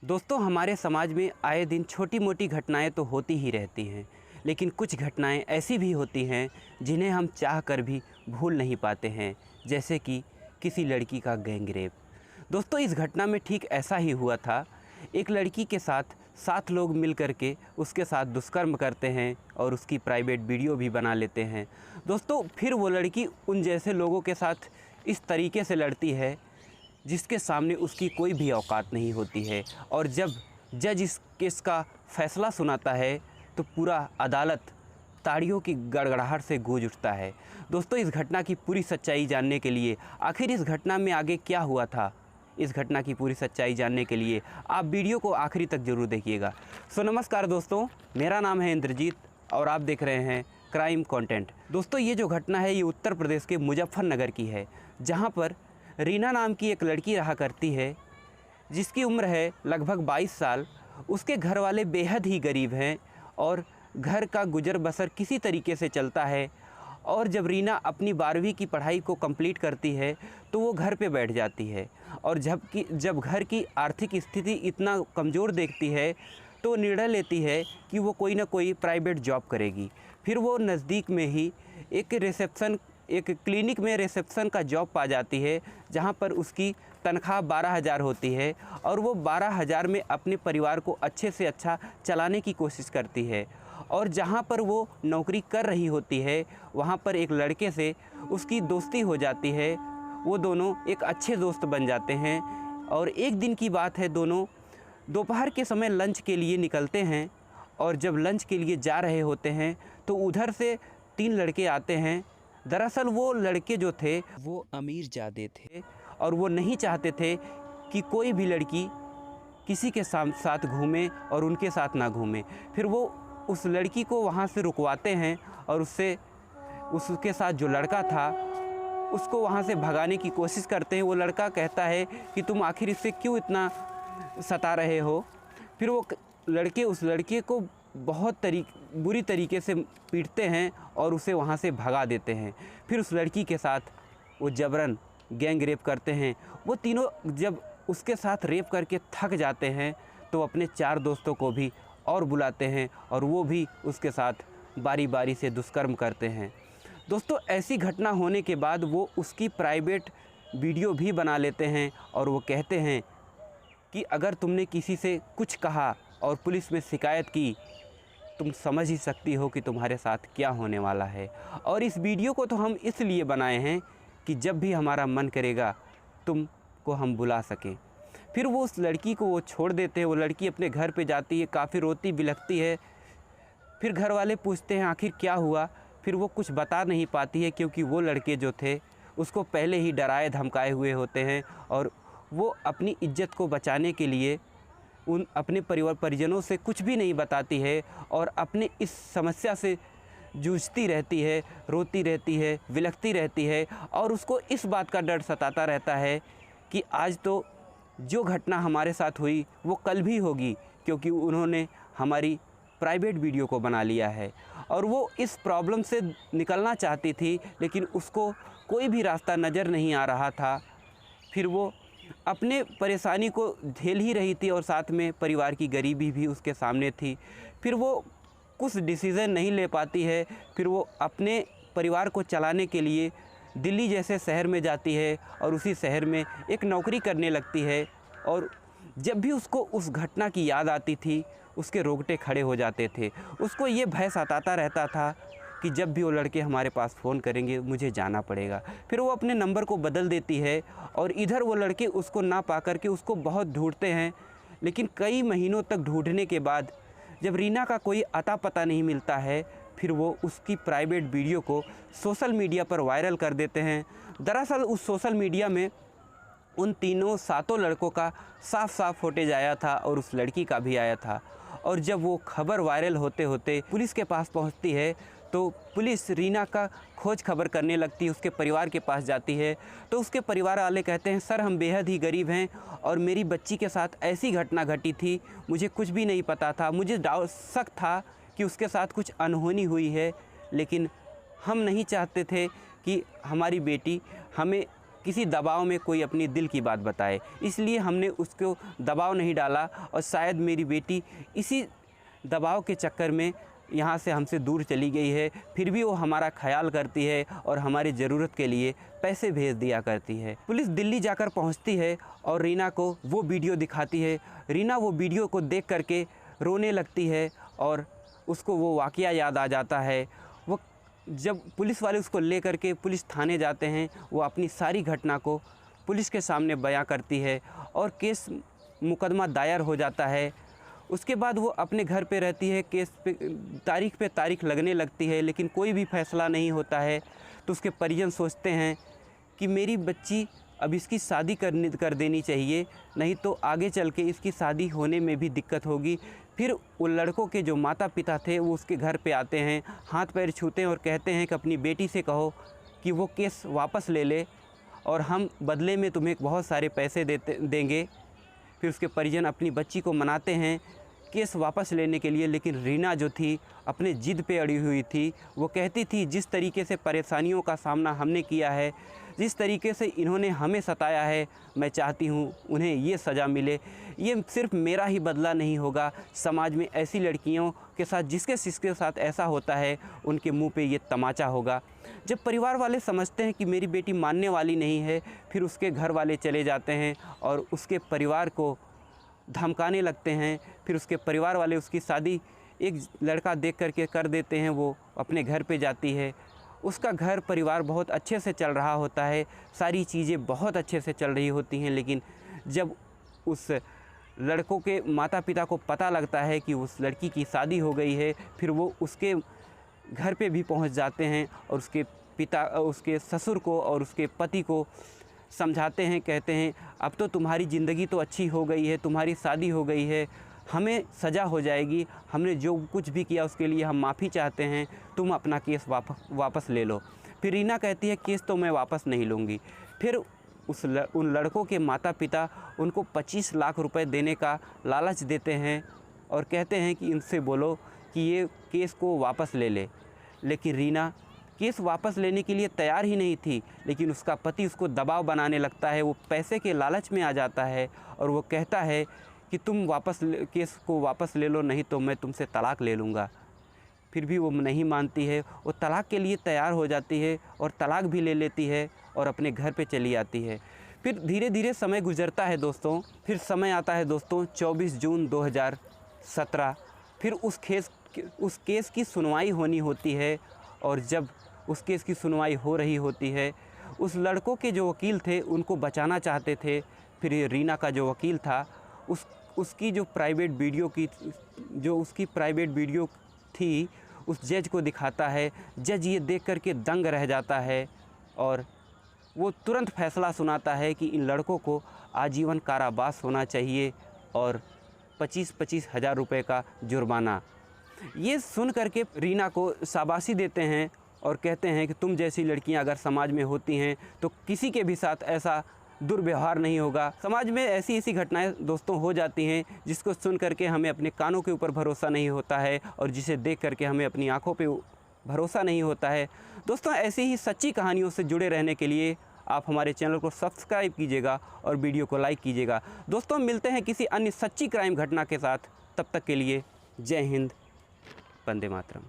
दोस्तों, हमारे समाज में आए दिन छोटी मोटी घटनाएं तो होती ही रहती हैं, लेकिन कुछ घटनाएं ऐसी भी होती हैं जिन्हें हम चाह कर भी भूल नहीं पाते हैं, जैसे कि किसी लड़की का गैंग रेप। दोस्तों, इस घटना में ठीक ऐसा ही हुआ था। एक लड़की के साथ 7 लोग मिल कर के उसके साथ दुष्कर्म करते हैं और उसकी प्राइवेट वीडियो भी बना लेते हैं। दोस्तों, फिर वो लड़की उन जैसे लोगों के साथ इस तरीके से लड़ती है जिसके सामने उसकी कोई भी औकात नहीं होती है, और जब जज इस केस का फ़ैसला सुनाता है तो पूरा अदालत ताड़ियों की गड़गड़ाहट से गूंज उठता है। दोस्तों, इस घटना की पूरी सच्चाई जानने के लिए, आखिर इस घटना में आगे क्या हुआ था, इस घटना की पूरी सच्चाई जानने के लिए आप वीडियो को आखिरी तक ज़रूर देखिएगा। नमस्कार दोस्तों, मेरा नाम है इंद्रजीत और आप देख रहे हैं क्राइम कंटेंट। दोस्तों, ये जो घटना है ये उत्तर प्रदेश के मुजफ्फरनगर की है, जहाँ पर रीना नाम की एक लड़की रहा करती है जिसकी उम्र है लगभग 22 साल। उसके घर वाले बेहद ही गरीब हैं और घर का गुजर बसर किसी तरीके से चलता है। और जब रीना अपनी 12वीं की पढ़ाई को कंप्लीट करती है तो वो घर पे बैठ जाती है, और जब घर की आर्थिक स्थिति इतना कमज़ोर देखती है तो वो निर्णय लेती है कि वो कोई ना कोई प्राइवेट जॉब करेगी। फिर वो नज़दीक में ही एक क्लिनिक में रिसेप्शन का जॉब पा जाती है, जहां पर उसकी तनख्वाह 12,000 होती है, और वो 12,000 में अपने परिवार को अच्छे से अच्छा चलाने की कोशिश करती है। और जहां पर वो नौकरी कर रही होती है वहां पर एक लड़के से उसकी दोस्ती हो जाती है। वो दोनों एक अच्छे दोस्त बन जाते हैं, और एक दिन की बात है, दोनों दोपहर के समय लंच के लिए निकलते हैं, और जब लंच के लिए जा रहे होते हैं तो उधर से 3 लड़के आते हैं। दरअसल वो लड़के जो थे वो अमीर ज़्यादे थे, और वो नहीं चाहते थे कि कोई भी लड़की किसी के साथ घूमे और उनके साथ ना घूमे। फिर वो उस लड़की को वहाँ से रुकवाते हैं और उसके साथ जो लड़का था उसको वहाँ से भगाने की कोशिश करते हैं। वो लड़का कहता है कि तुम आखिर इससे क्यों इतना सता रहे हो। फिर वो लड़के उस लड़के को बहुत बुरी तरीके से पीटते हैं और उसे वहाँ से भगा देते हैं। फिर उस लड़की के साथ वो जबरन गैंग रेप करते हैं। वो तीनों जब उसके साथ रेप करके थक जाते हैं तो अपने 4 दोस्तों को भी और बुलाते हैं, और वो भी उसके साथ बारी बारी से दुष्कर्म करते हैं। दोस्तों, ऐसी घटना होने के बाद वो उसकी प्राइवेट वीडियो भी बना लेते हैं, और वो कहते हैं कि अगर तुमने किसी से कुछ कहा और पुलिस में शिकायत की, तुम समझ ही सकती हो कि तुम्हारे साथ क्या होने वाला है। और इस वीडियो को तो हम इसलिए बनाए हैं कि जब भी हमारा मन करेगा तुमको हम बुला सकें। फिर वो उस लड़की को वो छोड़ देते हैं। वो लड़की अपने घर पे जाती है, काफ़ी रोती बिलखती है। फिर घर वाले पूछते हैं आखिर क्या हुआ। फिर वो कुछ बता नहीं पाती है, क्योंकि वो लड़के जो थे उसको पहले ही डराए धमकाए हुए होते हैं, और वो अपनी इज्जत को बचाने के लिए अपने परिजनों से कुछ भी नहीं बताती है, और अपने इस समस्या से जूझती रहती है, रोती रहती है, विलखती रहती है, और उसको इस बात का डर सताता रहता है कि आज तो जो घटना हमारे साथ हुई वो कल भी होगी, क्योंकि उन्होंने हमारी प्राइवेट वीडियो को बना लिया है। और वो इस प्रॉब्लम से निकलना चाहती थी, लेकिन उसको कोई भी रास्ता नज़र नहीं आ रहा था। फिर वो अपने परेशानी को झेल ही रही थी, और साथ में परिवार की गरीबी भी उसके सामने थी। फिर वो कुछ डिसीज़न नहीं ले पाती है। फिर वो अपने परिवार को चलाने के लिए दिल्ली जैसे शहर में जाती है, और उसी शहर में एक नौकरी करने लगती है। और जब भी उसको उस घटना की याद आती थी उसके रोंगटे खड़े हो जाते थे। उसको ये भय सताता रहता था कि जब भी वो लड़के हमारे पास फ़ोन करेंगे मुझे जाना पड़ेगा। फिर वो अपने नंबर को बदल देती है, और इधर वो लड़के उसको ना पा कर के उसको बहुत ढूंढते हैं। लेकिन कई महीनों तक ढूंढने के बाद जब रीना का कोई अता पता नहीं मिलता है, फिर वो उसकी प्राइवेट वीडियो को सोशल मीडिया पर वायरल कर देते हैं। दरअसल उस सोशल मीडिया में उन 7 लड़कों का साफ साफ फुटेज आया था, और उस लड़की का भी आया था। और जब वो खबर वायरल होते होते पुलिस के पास पहुंचती है तो पुलिस रीना का खोज खबर करने लगती है, उसके परिवार के पास जाती है। तो उसके परिवार वाले कहते हैं, सर हम बेहद ही गरीब हैं, और मेरी बच्ची के साथ ऐसी घटना घटी थी, मुझे कुछ भी नहीं पता था। मुझे शक था कि उसके साथ कुछ अनहोनी हुई है, लेकिन हम नहीं चाहते थे कि हमारी बेटी हमें किसी दबाव में कोई अपनी दिल की बात बताए, इसलिए हमने उसको दबाव नहीं डाला और शायद मेरी बेटी इसी दबाव के चक्कर में यहाँ से हमसे दूर चली गई है। फिर भी वो हमारा ख्याल करती है और हमारी ज़रूरत के लिए पैसे भेज दिया करती है। पुलिस दिल्ली जाकर पहुँचती है और रीना को वो वीडियो दिखाती है। रीना वो वीडियो को देख करके रोने लगती है और उसको वो वाक़या याद आ जाता है। वो जब पुलिस वाले उसको ले करके पुलिस थाने जाते हैं, वो अपनी सारी घटना को पुलिस के सामने बयां करती है और केस मुकदमा दायर हो जाता है। उसके बाद वो अपने घर पे रहती है, केस पे तारीख लगने लगती है, लेकिन कोई भी फ़ैसला नहीं होता है। तो उसके परिजन सोचते हैं कि मेरी बच्ची अब इसकी शादी कर देनी चाहिए, नहीं तो आगे चल के इसकी शादी होने में भी दिक्कत होगी। फिर वो लड़कों के जो माता पिता थे वो उसके घर पे आते हैं, हाथ पैर छूते हैं और कहते हैं कि अपनी बेटी से कहो कि वो केस वापस ले ले और हम बदले में तुम्हें बहुत सारे पैसे देंगे। फिर उसके परिजन अपनी बच्ची को मनाते हैं केस वापस लेने के लिए, लेकिन रीना जो थी अपने ज़िद पे अड़ी हुई थी। वो कहती थी जिस तरीके से परेशानियों का सामना हमने किया है, जिस तरीके से इन्होंने हमें सताया है, मैं चाहती हूँ उन्हें ये सज़ा मिले। ये सिर्फ मेरा ही बदला नहीं होगा, समाज में ऐसी लड़कियों के साथ जिसके साथ ऐसा होता है उनके मुंह पे ये तमाचा होगा। जब परिवार वाले समझते हैं कि मेरी बेटी मानने वाली नहीं है, फिर उसके घर वाले चले जाते हैं और उसके परिवार को धमकाने लगते हैं। फिर उसके परिवार वाले उसकी शादी एक लड़का देख करके कर देते हैं। वो अपने घर पे जाती है, उसका घर परिवार बहुत अच्छे से चल रहा होता है, सारी चीज़ें बहुत अच्छे से चल रही होती हैं। लेकिन जब उस लड़कों के माता पिता को पता लगता है कि उस लड़की की शादी हो गई है, फिर वो उसके घर पे भी पहुंच जाते हैं और उसके पिता, उसके ससुर को और उसके पति को समझाते हैं। कहते हैं अब तो तुम्हारी ज़िंदगी तो अच्छी हो गई है, तुम्हारी शादी हो गई है, हमें सज़ा हो जाएगी, हमने जो कुछ भी किया उसके लिए हम माफ़ी चाहते हैं, तुम अपना केस वापस ले लो। फिर रीना कहती है केस तो मैं वापस नहीं लूँगी। फिर उन लड़कों के माता पिता उनको 25 लाख रुपए देने का लालच देते हैं और कहते हैं कि इनसे बोलो कि ये केस को वापस ले ले। लेकिन रीना केस वापस लेने के लिए तैयार ही नहीं थी, लेकिन उसका पति उसको दबाव बनाने लगता है। वो पैसे के लालच में आ जाता है और वो कहता है कि तुम केस को वापस ले लो, नहीं तो मैं तुमसे तलाक ले लूँगा। फिर भी वो नहीं मानती है, वो तलाक के लिए तैयार हो जाती है और तलाक भी ले लेती है और अपने घर पे चली आती है। फिर धीरे धीरे समय गुजरता है दोस्तों। फिर समय आता है दोस्तों 24 जून 2017। फिर उस केस की सुनवाई होनी होती है और जब उस केस की सुनवाई हो रही होती है, उस लड़कों के जो वकील थे उनको बचाना चाहते थे। फिर ये रीना का जो वकील था उसकी जो उसकी प्राइवेट वीडियो थी उस जज को दिखाता है। जज ये देख कर के दंग रह जाता है और वो तुरंत फैसला सुनाता है कि इन लड़कों को आजीवन कारावास होना चाहिए और 25-25 हज़ार रुपये का जुर्माना। ये सुन करके रीना को शाबाशी देते हैं और कहते हैं कि तुम जैसी लड़कियां अगर समाज में होती हैं तो किसी के भी साथ ऐसा दुर्व्यवहार नहीं होगा। समाज में ऐसी घटनाएं दोस्तों हो जाती हैं जिसको सुन करके हमें अपने कानों के ऊपर भरोसा नहीं होता है और जिसे देख करके हमें अपनी आंखों पे भरोसा नहीं होता है। दोस्तों ऐसी ही सच्ची कहानियों से जुड़े रहने के लिए आप हमारे चैनल को सब्सक्राइब कीजिएगा और वीडियो को लाइक कीजिएगा। दोस्तों मिलते हैं किसी अन्य सच्ची क्राइम घटना के साथ, तब तक के लिए जय हिंद, वंदे मातरम।